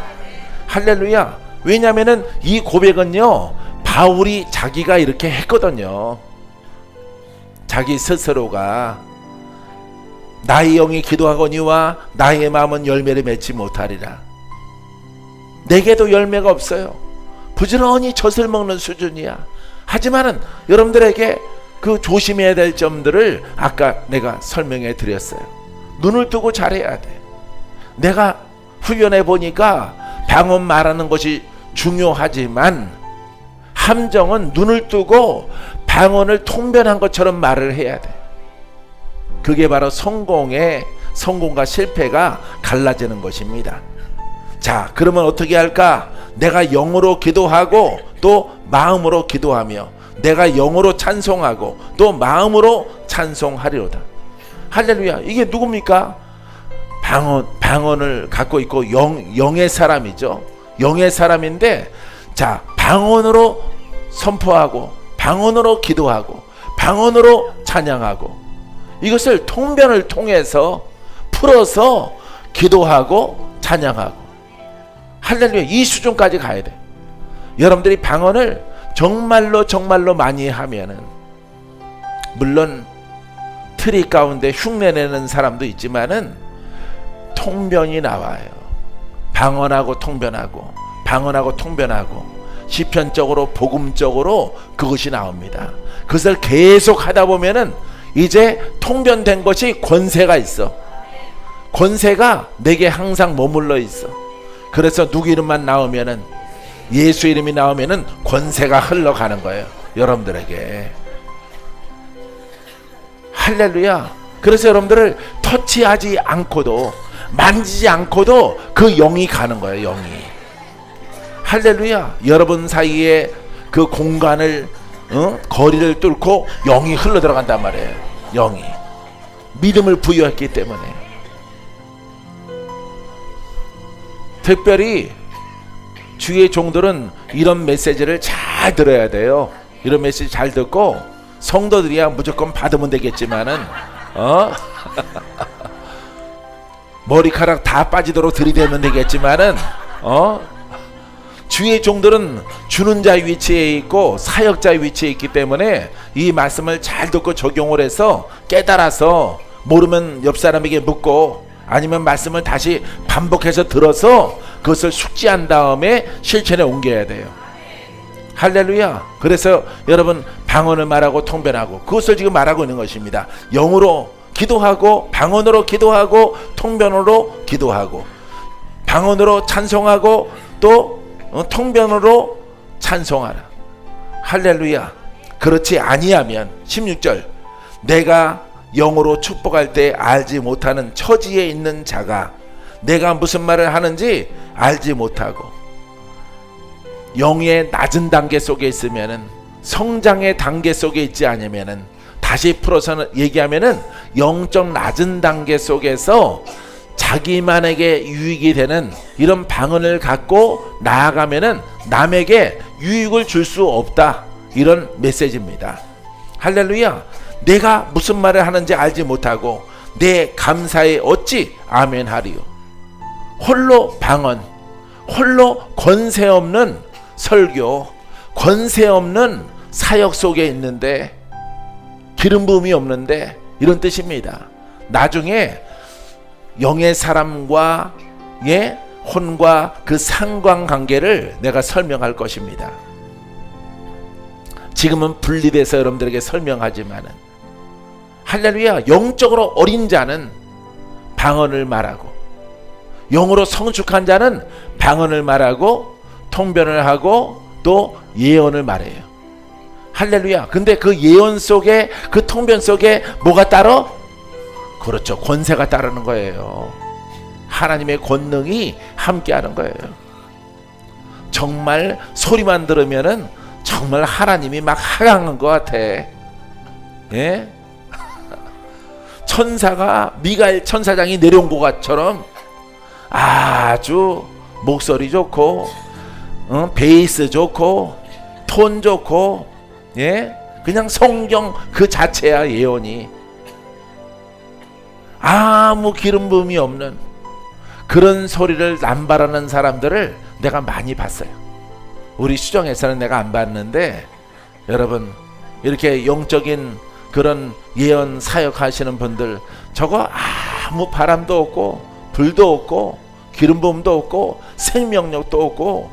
Speaker 1: 할렐루야. 왜냐하면은 이 고백은요, 바울이 자기가 이렇게 했거든요. 자기 스스로가 나의 영이 기도하거니와 나의 마음은 열매를 맺지 못하리라. 내게도 열매가 없어요. 부지런히 젖을 먹는 수준이야. 하지만은 여러분들에게 그 조심해야 될 점들을 아까 내가 설명해 드렸어요. 눈을 뜨고 잘해야 돼. 내가 훈련해 보니까 방언 말하는 것이 중요하지만 함정은 눈을 뜨고 방언을 통변한 것처럼 말을 해야 돼. 그게 바로 성공과 실패가 갈라지는 것입니다. 자, 그러면 어떻게 할까? 내가 영으로 기도하고 또 마음으로 기도하며 내가 영으로 찬송하고 또 마음으로 찬송하리로다. 할렐루야. 이게 누굽니까? 방언을 갖고 있고 영의 사람이죠. 영의 사람인데, 자, 방언으로 선포하고 방언으로 기도하고 방언으로 찬양하고 이것을 통변을 통해서 풀어서 기도하고 찬양하고. 할렐루야. 이 수준까지 가야 돼. 여러분들이 방언을 정말로 많이 하면은, 물론 트리 가운데 흉내내는 사람도 있지만은 통변이 나와요. 방언하고 통변하고 방언하고 통변하고 시편적으로 복음적으로 그것이 나옵니다. 그것을 계속 하다 보면은 이제 통변된 것이 권세가 있어. 권세가 내게 항상 머물러 있어. 그래서 누구 이름만 나오면은, 예수 이름이 나오면은 권세가 흘러가는 거예요, 여러분들에게. 할렐루야. 그래서 여러분들을 터치하지 않고도 만지지 않고도 그 영이 가는 거예요, 영이. 할렐루야. 여러분 사이에 그 공간을 거리를 뚫고 영이 흘러 들어간단 말이에요. 영이 믿음을 부여했기 때문에. 특별히 주의 종들은 이런 메시지를 잘 들어야 돼요. 이런 메시지 잘 듣고, 성도들이야 무조건 받으면 되겠지만은 머리카락 다 빠지도록 들이대면 되겠지만은 주의 종들은 주는 자 위치에 있고 사역자 위치에 있기 때문에 이 말씀을 잘 듣고 적용을 해서 깨달아서, 모르면 옆 사람에게 묻고 아니면 말씀을 다시 반복해서 들어서 그것을 숙지한 다음에 실천에 옮겨야 돼요. 할렐루야. 그래서 여러분 방언을 말하고 통변하고 그것을 지금 말하고 있는 것입니다. 영으로 기도하고 방언으로 기도하고 통변으로 기도하고 방언으로 찬송하고 또 통변으로 찬송하라. 할렐루야. 그렇지 아니하면 16절, 내가 영으로 축복할 때 알지 못하는 처지에 있는 자가 내가 무슨 말을 하는지 알지 못하고, 영의 낮은 단계 속에 있으면은, 성장의 단계 속에 있지 않으면은, 다시 풀어서 얘기하면은 영적 낮은 단계 속에서 자기만에게 유익이 되는 이런 방언을 갖고 나아가면은 남에게 유익을 줄 수 없다, 이런 메시지입니다. 할렐루야. 내가 무슨 말을 하는지 알지 못하고 내 감사에 어찌 아멘 하리요. 홀로 방언, 홀로 권세 없는 설교, 권세 없는 사역 속에 있는데, 기름 부음이 없는데, 이런 뜻입니다. 나중에 영의 사람과의 혼과 그 상관관계를 내가 설명할 것입니다. 지금은 분리돼서 여러분들에게 설명하지만은, 할렐루야. 영적으로 어린 자는 방언을 말하고, 영으로 성숙한 자는 방언을 말하고 통변을 하고 또 예언을 말해요. 할렐루야. 근데 그 예언 속에, 그 통변 속에 뭐가 따로? 그렇죠, 권세가 따르는 거예요. 하나님의 권능이 함께하는 거예요. 정말 소리만 들으면은 정말 하나님이 막 하강한 것 같아. 예? 천사가, 미가엘 천사장이 내려온 것처럼 아주 목소리 좋고, 베이스 좋고, 톤 좋고, 예? 그냥 성경 그 자체야, 예언이. 아무 기름 부음이 없는 그런 소리를 남발하는 사람들을 내가 많이 봤어요. 우리 수정에서는 내가 안 봤는데, 여러분 이렇게 영적인 그런 예언 사역하시는 분들, 저거 아무 바람도 없고 불도 없고 기름 부음도 없고 생명력도 없고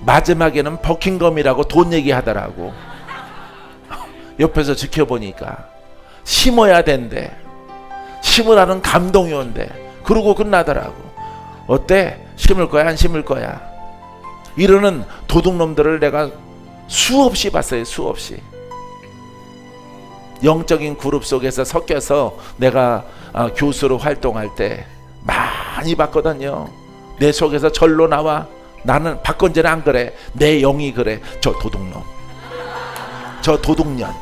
Speaker 1: 마지막에는 버킹검이라고 돈 얘기하더라고. 옆에서 지켜보니까 심어야 된대. 심으라는 감동이 온대. 그러고 끝나더라고. 어때? 심을 거야 안 심을 거야? 이러는 도둑놈들을 내가 수없이 봤어요. 수없이. 영적인 그룹 속에서 섞여서 내가 교수로 활동할 때 많이 봤거든요. 내 속에서 절로 나와. 나는 박건재는 안 그래. 내 영이 그래. 저 도둑놈, 저 도둑년,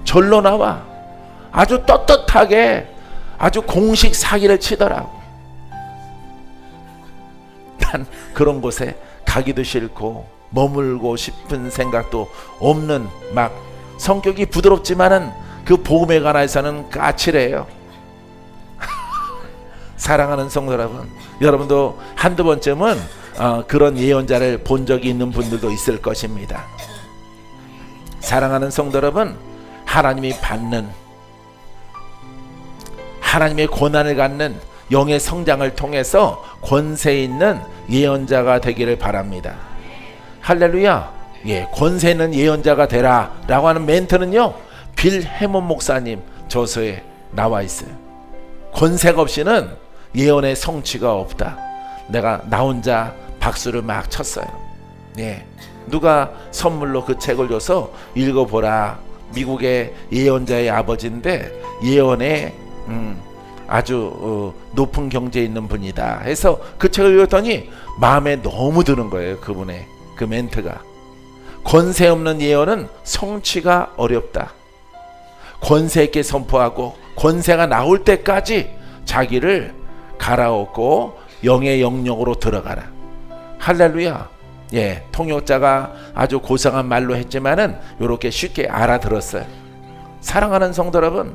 Speaker 1: 절로 나와. 아주 떳떳하게 아주 공식 사기를 치더라고. 난 그런 곳에 가기도 싫고 머물고 싶은 생각도 없는, 막 성격이 부드럽지만은 그 복음에 관해서는 까칠해요. 사랑하는 성도 여러분, 여러분도 한두 번쯤은 그런 예언자를 본 적이 있는 분들도 있을 것입니다. 사랑하는 성도 여러분, 하나님이 받는, 하나님의 고난을 갖는 영의 성장을 통해서 권세 있는 예언자가 되기를 바랍니다. 할렐루야. 예, 권세 있는 예언자가 되라 라고 하는 멘트는요, 빌 해몬 목사님 저서에 나와 있어요. 권세가 없이는 예언의 성취가 없다. 내가 나 혼자 박수를 막 쳤어요. 예, 누가 선물로 그 책을 줘서 읽어보라. 미국의 예언자의 아버지인데 예언에 아주 높은 경지에 있는 분이다 해서 그 책을 읽었더니 마음에 너무 드는 거예요. 그분의 그 멘트가. 권세 없는 예언은 성취가 어렵다. 권세 있게 선포하고 권세가 나올 때까지 자기를 갈아엎고 영의 영역으로 들어가라. 할렐루야. 예, 통역자가 아주 고상한 말로 했지만은 이렇게 쉽게 알아들었어요. 사랑하는 성도 여러분,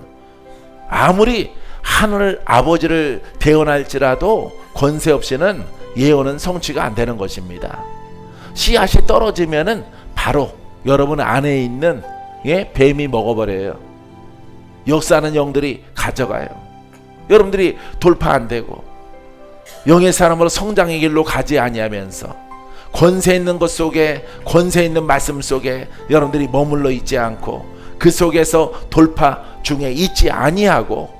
Speaker 1: 아무리 하늘 아버지를 대언할지라도 권세 없이는 예언은 성취가 안 되는 것입니다. 씨앗이 떨어지면은 바로 여러분 안에 있는 뱀이 먹어버려요. 역사하는 영들이 가져가요. 여러분들이 돌파 안 되고 영의 사람으로 성장의 길로 가지 아니하면서 권세 있는 것 속에, 권세 있는 말씀 속에 여러분들이 머물러 있지 않고 그 속에서 돌파 중에 있지 아니하고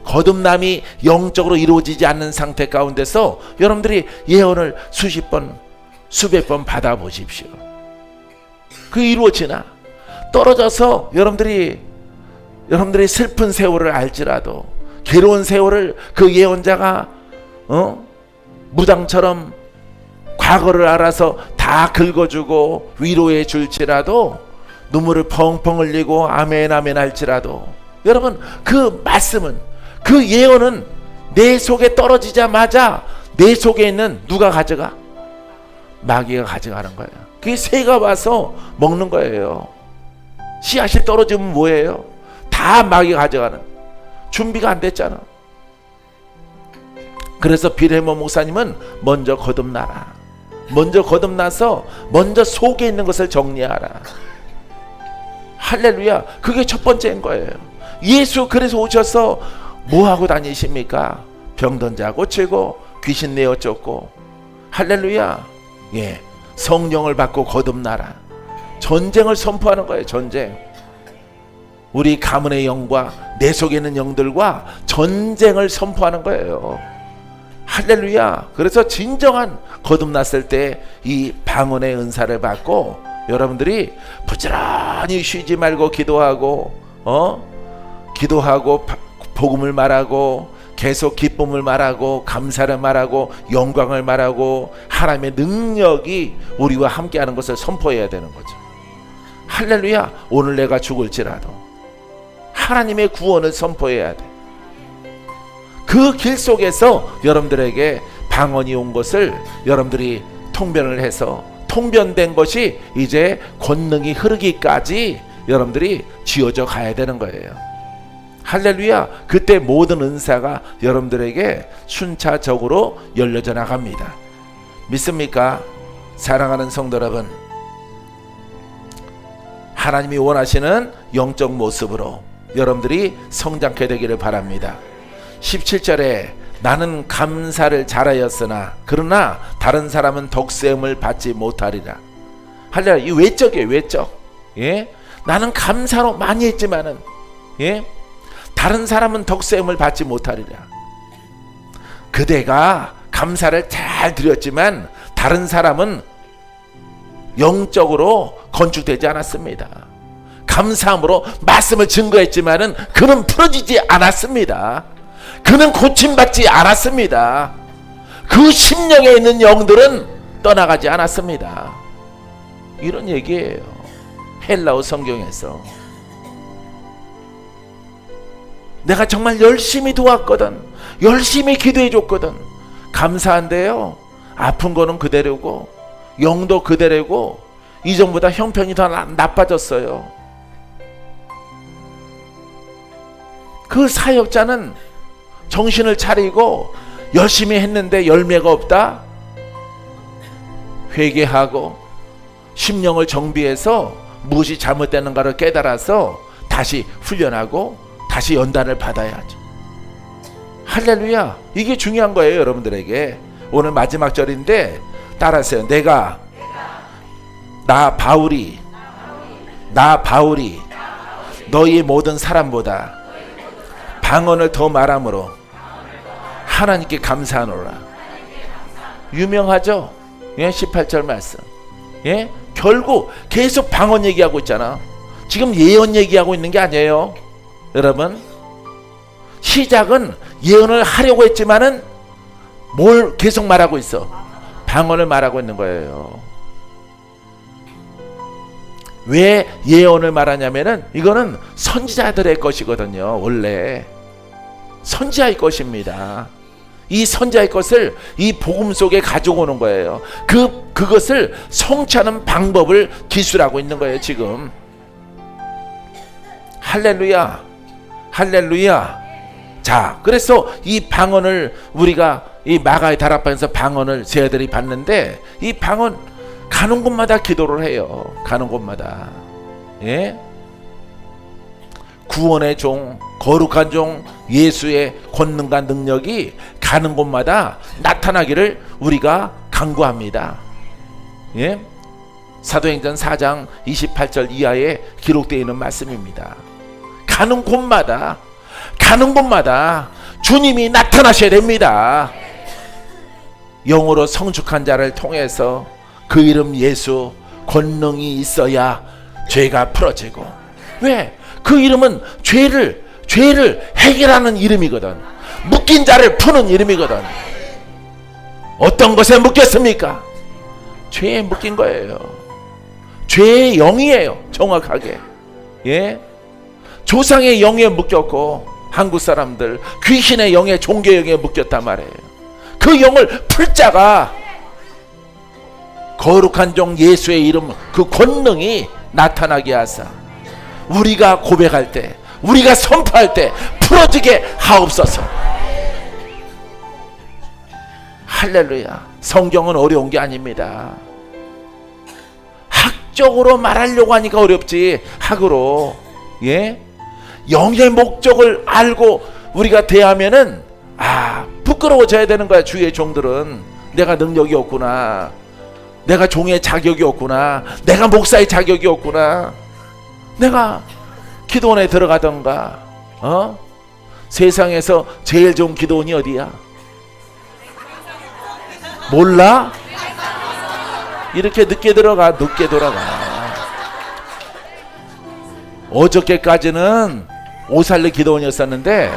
Speaker 1: 거듭남이 영적으로 이루어지지 않는 상태 가운데서 여러분들이 예언을 수십 번, 수백 번 받아보십시오. 그게 이루어지나? 떨어져서 여러분들이 슬픈 세월을 알지라도, 괴로운 세월을 그 예언자가 무당처럼 과거를 알아서 다 긁어주고 위로해 줄지라도, 눈물을 펑펑 흘리고 아멘 아멘 할지라도, 여러분 그 말씀은, 그 예언은 내 속에 떨어지자마자 내 속에 있는 누가 가져가? 마귀가 가져가는 거예요. 그게 새가 와서 먹는 거예요. 씨앗이 떨어지면 뭐예요? 다 마귀가 가져가는. 준비가 안 됐잖아. 그래서 빌헤모 목사님은 먼저 거듭나라. 먼저 거듭나서 먼저 속에 있는 것을 정리하라. 할렐루야. 그게 첫 번째인 거예요. 예수 그래서 오셔서 뭐 하고 다니십니까? 병든 자 고치고 귀신 내어 쫓고. 할렐루야. 예, 성령을 받고 거듭나라. 전쟁을 선포하는 거예요. 전쟁. 우리 가문의 영과 내 속에 있는 영들과 전쟁을 선포하는 거예요. 할렐루야. 그래서 진정한 거듭났을 때 이 방언의 은사를 받고 여러분들이 부지런히 쉬지 말고 기도하고 복음을 말하고 계속 기쁨을 말하고 감사를 말하고 영광을 말하고 하나님의 능력이 우리와 함께하는 것을 선포해야 되는 거죠. 할렐루야. 오늘 내가 죽을지라도 하나님의 구원을 선포해야 돼. 그 길 속에서 여러분들에게 방언이 온 것을 여러분들이 통변을 해서 통변된 것이 이제 권능이 흐르기까지 여러분들이 지어져 가야 되는 거예요. 할렐루야. 그때 모든 은사가 여러분들에게 순차적으로 열려져 나갑니다. 믿습니까? 사랑하는 성도 여러분, 하나님이 원하시는 영적 모습으로 여러분들이 성장케 되기를 바랍니다. 17절에 나는 감사를 잘하였으나 그러나 다른 사람은 덕세음을 받지 못하리라. 할렐루야. 이 외적이에요. 외적. 예? 나는 감사로 많이 했지만은, 예? 다른 사람은 덕세움을 받지 못하리라. 그대가 감사를 잘 드렸지만 다른 사람은 영적으로 건축되지 않았습니다. 감사함으로 말씀을 증거했지만은 그는 풀어지지 않았습니다. 그는 고침받지 않았습니다. 그 심령에 있는 영들은 떠나가지 않았습니다. 이런 얘기예요. 헬라어 성경에서. 내가 정말 열심히 도왔거든, 열심히 기도해 줬거든, 감사한데요, 아픈 거는 그대로고 영도 그대로고 이전보다 형편이 더 나빠졌어요. 그 사역자는 정신을 차리고 열심히 했는데 열매가 없다? 회개하고 심령을 정비해서 무엇이 잘못되는가를 깨달아서 다시 훈련하고 다시 연단을 받아야죠. 할렐루야. 이게 중요한 거예요, 여러분들에게. 오늘 마지막 절인데 따라하세요. 나 바울이 너희 모든 사람보다 방언을 더 말함으로 하나님께 감사하노라. 유명하죠? 예, 18절 말씀. 예? 결국 계속 방언 얘기하고 있잖아. 지금 예언 얘기하고 있는 게 아니에요. 여러분, 시작은 예언을 하려고 했지만은 뭘 계속 말하고 있어? 방언을 말하고 있는 거예요. 왜 예언을 말하냐면은 이거는 선지자들의 것이거든요. 원래 선지자의 것입니다. 이 선지자의 것을 이 복음 속에 가지고 오는 거예요. 그것을 성취하는 방법을 기술하고 있는 거예요, 지금. 할렐루야. 할렐루야. 자, 그래서 이 방언을 우리가 이 마가의 다락방에서 방언을 저희들이 봤는데, 이 방언 가는 곳마다 기도를 해요. 가는 곳마다. 예? 구원의 종, 거룩한 종 예수의 권능과 능력이 가는 곳마다 나타나기를 우리가 간구합니다. 예? 사도행전 4장 28절 이하에 기록되어 있는 말씀입니다. 가는 곳마다 주님이 나타나셔야 됩니다. 영으로 성축한 자를 통해서 그 이름 예수 권능이 있어야 죄가 풀어지고. 왜? 그 이름은 죄를 해결하는 이름이거든. 묶인 자를 푸는 이름이거든. 어떤 것에 묶였습니까? 죄에 묶인 거예요. 죄의 영이에요, 정확하게. 예? 조상의 영에 묶였고 한국 사람들 귀신의 영에, 종교 영에 묶였단 말이에요. 그 영을 풀 자가 거룩한 종 예수의 이름, 그 권능이 나타나게 하사 우리가 고백할 때, 우리가 선포할 때 풀어지게 하옵소서. 할렐루야. 성경은 어려운 게 아닙니다. 학적으로 말하려고 하니까 어렵지, 학으로. 예? 영의 목적을 알고 우리가 대하면은 부끄러워져야 되는 거야. 주의 종들은 내가 능력이 없구나, 내가 종의 자격이 없구나, 내가 목사의 자격이 없구나, 내가 기도원에 들어가던가. 세상에서 제일 좋은 기도원이 어디야? 몰라? 이렇게 늦게 들어가, 늦게 돌아가. 어저께까지는 오살리 기도원이었었는데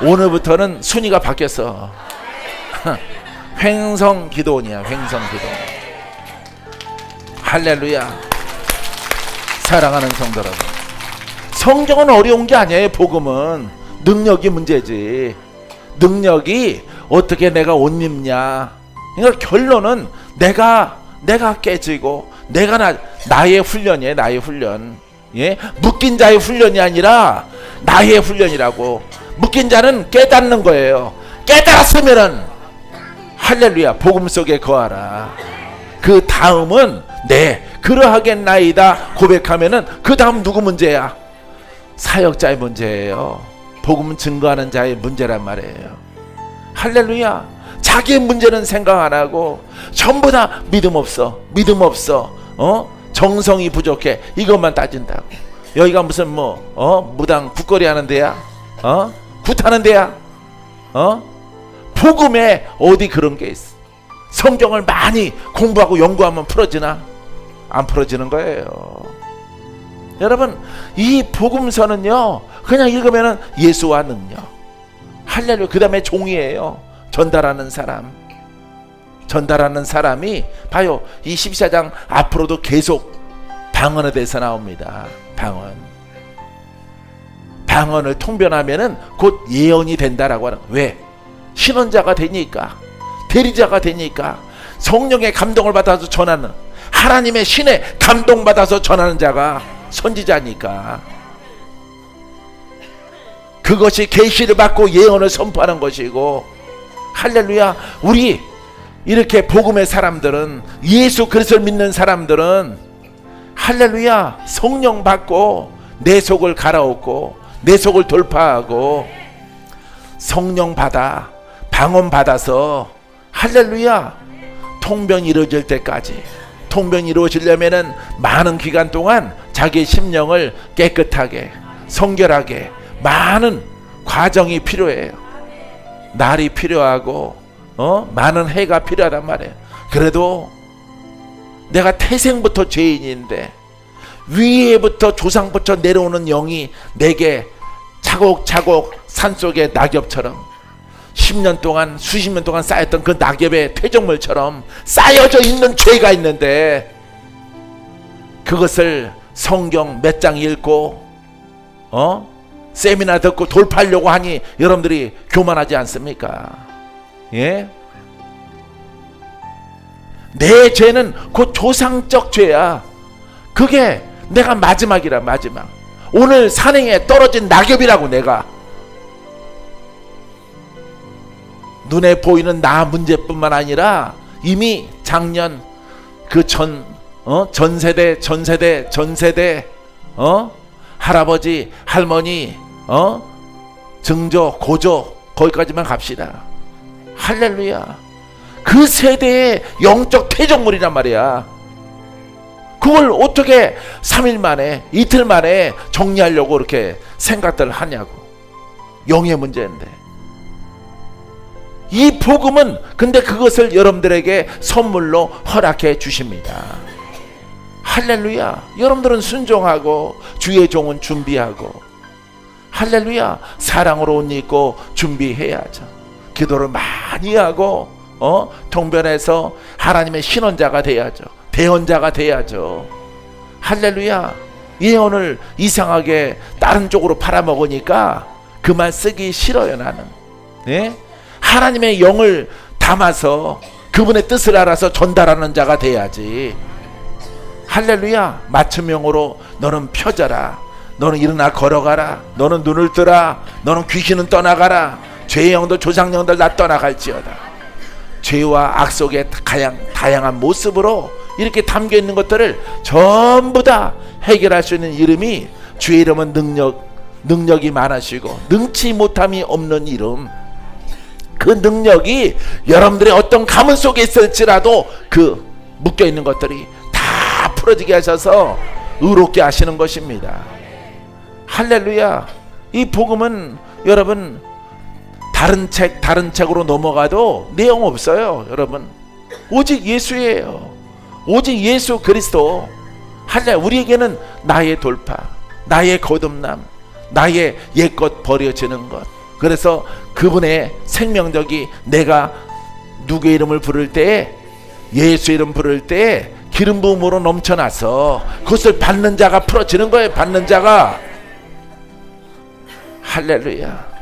Speaker 1: 오늘부터는 순위가 바뀌었어. 횡성 기도원이야, 횡성 기도원. 할렐루야. 사랑하는 성도 여러분, 성경은 어려운 게 아니에요. 복음은 능력이 문제지. 능력이 어떻게 내가 옷 입냐. 그러니까 결론은 내가 깨지고 나의 훈련이에요. 나의 훈련. 예? 묶인 자의 훈련이 아니라 나의 훈련이라고. 묶인 자는 깨닫는 거예요. 깨달았으면은 할렐루야, 복음 속에 거하라. 그 다음은 그러하겠나이다 고백하면은 그 다음 누구 문제야? 사역자의 문제예요. 복음 증거하는 자의 문제란 말이에요. 할렐루야. 자기의 문제는 생각 안 하고 전부 다 믿음 없어. 정성이 부족해. 이것만 따진다고. 여기가 무슨 무당 국거리 하는 데야? 굿하는 데야? 복음에 어디 그런 게 있어? 성경을 많이 공부하고 연구하면 풀어지나? 안 풀어지는 거예요. 여러분, 이 복음서는요, 그냥 읽으면은 예수와 능력, 할렐루야. 그 다음에 종이에요. 전달하는 사람이 봐요. 이 14장 앞으로도 계속 방언에 대해서 나옵니다. 방언을 통변하면은 곧 예언이 된다라고 하는. 왜? 신원자가 되니까, 대리자가 되니까, 성령의 감동을 받아서 전하는, 하나님의 신의 감동받아서 전하는 자가 선지자니까. 그것이 계시를 받고 예언을 선포하는 것이고, 할렐루야. 우리 이렇게 복음의 사람들은, 예수 그리스도를 믿는 사람들은 할렐루야, 성령 받고 내 속을 갈아엎고 내 속을 돌파하고 성령 받아 방언 받아서 할렐루야, 통변이 이루어질 때까지, 통변이 이루어지려면은 많은 기간 동안 자기의 심령을 깨끗하게 성결하게 많은 과정이 필요해요. 날이 필요하고 많은 해가 필요하단 말이에요. 그래도 내가 태생부터 죄인인데 위에부터 조상부터 내려오는 영이 내게 차곡차곡 산속의 낙엽처럼 10년 동안 수십 년 동안 쌓였던 그 낙엽의 퇴적물처럼 쌓여져 있는 죄가 있는데, 그것을 성경 몇 장 읽고 세미나 듣고 돌파하려고 하니 여러분들이 교만하지 않습니까? 예? 내 죄는 곧 조상적 죄야. 그게 내가 마지막이라. 마지막. 오늘 산행에 떨어진 낙엽이라고. 내가 눈에 보이는 나 문제뿐만 아니라 이미 작년 그 전세대 할아버지 할머니 증조 고조 거기까지만 갑시다. 할렐루야. 그 세대의 영적 퇴적물이란 말이야. 그걸 어떻게 3일 만에 이틀 만에 정리하려고 그렇게 생각들을 하냐고. 영의 문제인데. 이 복음은 근데 그것을 여러분들에게 선물로 허락해 주십니다. 할렐루야. 여러분들은 순종하고 주의 종은 준비하고, 할렐루야, 사랑으로 옷 입고 준비해야죠. 기도를 많이 하고 통변해서 하나님의 신원자가 돼야죠. 대언자가 돼야죠. 할렐루야. 예언을 이상하게 다른 쪽으로 팔아먹으니까 그 말 쓰기 싫어요. 나는. 네? 하나님의 영을 담아서 그분의 뜻을 알아서 전달하는 자가 돼야지. 할렐루야. 맞춤형으로 너는 펴져라, 너는 일어나 걸어가라, 너는 눈을 뜨라, 너는 귀신은 떠나가라, 죄의 영도 조상영들 다 떠나갈지어다. 죄와 악 속의 다양한 모습으로 이렇게 담겨있는 것들을 전부 다 해결할 수 있는 이름이, 주의 이름은 능력이 많으시고 능치 못함이 없는 이름. 그 능력이 여러분들의 어떤 가문 속에 있을지라도 그 묶여있는 것들이 다 풀어지게 하셔서 의롭게 하시는 것입니다. 할렐루야. 이 복음은 여러분 다른 책으로 넘어가도 내용 없어요. 여러분 오직 예수예요. 오직 예수 그리스도. 할렐루야. 우리에게는 나의 돌파, 나의 거듭남, 나의 옛것 버려지는 것. 그래서 그분의 생명력이 내가 누구의 이름을 부를 때에, 예수 이름 부를 때에 기름 부음으로 넘쳐나서 그것을 받는 자가 풀어지는 거예요. 받는 자가. 할렐루야.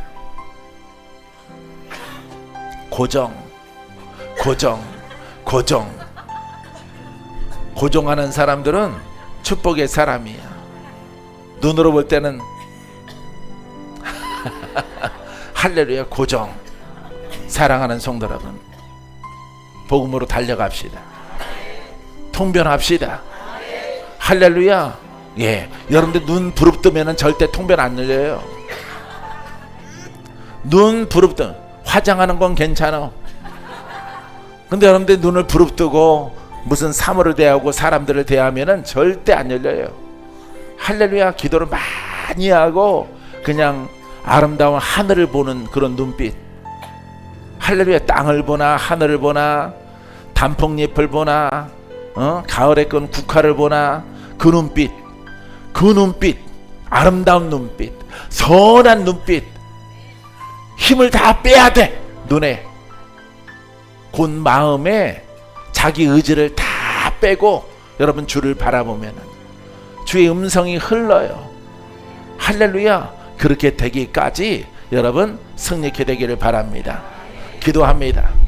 Speaker 1: 고정하는 사람들은 축복의 사람이야. 눈으로 볼 때는 할렐루야. 고정. 사랑하는 성도 여러분, 복음으로 달려갑시다. 통변합시다. 할렐루야. 예, 여러분들 눈 부릅뜨면 절대 통변 안 열려요. 눈 부릅뜨, 화장하는 건 괜찮아. 근데 여러분들 눈을 부릅뜨고 무슨 사물을 대하고 사람들을 대하면은 절대 안 열려요. 할렐루야. 기도를 많이 하고 그냥 아름다운 하늘을 보는 그런 눈빛. 할렐루야. 땅을 보나 하늘을 보나 단풍잎을 보나 가을에 끈 국화를 보나 그 눈빛, 그 눈빛, 아름다운 눈빛, 선한 눈빛. 힘을 다 빼야 돼. 눈에, 곧 마음에 자기 의지를 다 빼고 여러분 주를 바라보면 주의 음성이 흘러요. 할렐루야. 그렇게 되기까지 여러분 승리케 되기를 바랍니다. 기도합니다.